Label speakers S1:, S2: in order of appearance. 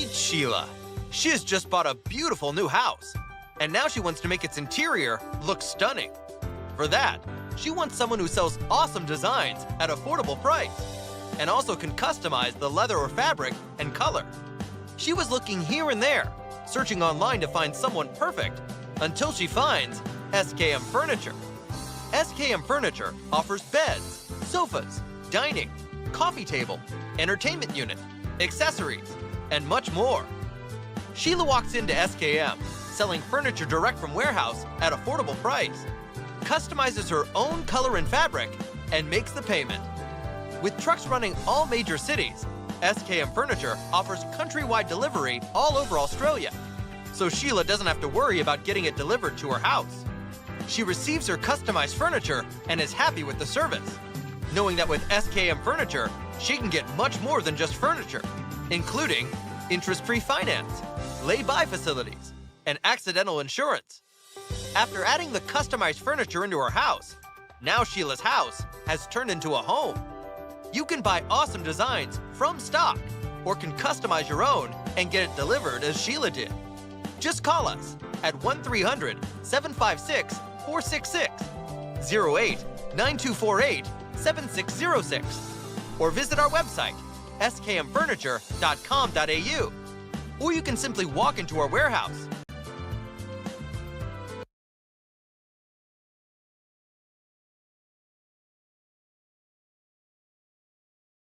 S1: Meet Sheila. She has just bought a beautiful new house, and now she wants to make its interior look stunning. For that, she wants someone who sells awesome designs at affordable price, and also can customize the leather or fabric and color. She was looking here and there, searching online to find someone perfect, until she finds SKM Furniture. SKM Furniture offers beds, sofas, dining, coffee table, entertainment unit, accessories, and much more. Sheila walks into SKM, selling furniture direct from warehouse at affordable price, customizes her own color and fabric, and makes the payment. With trucks running all major cities, SKM Furniture offers countrywide delivery all over Australia, so Sheila doesn't have to worry about getting it delivered to her house. She receives her customized furniture and is happy with the service, knowing that with SKM Furniture, she can get much more than just furniture, including interest-free finance, lay-by facilities, and accidental insurance. After adding the customized furniture into her house, now Sheila's house has turned into a home. You can buy awesome designs from stock or can customize your own and get it delivered as Sheila did. Just call us at 1-300-756-466, 08-9248-7606, or visit our website, skmfurniture.com.au. Or you can simply walk into our warehouse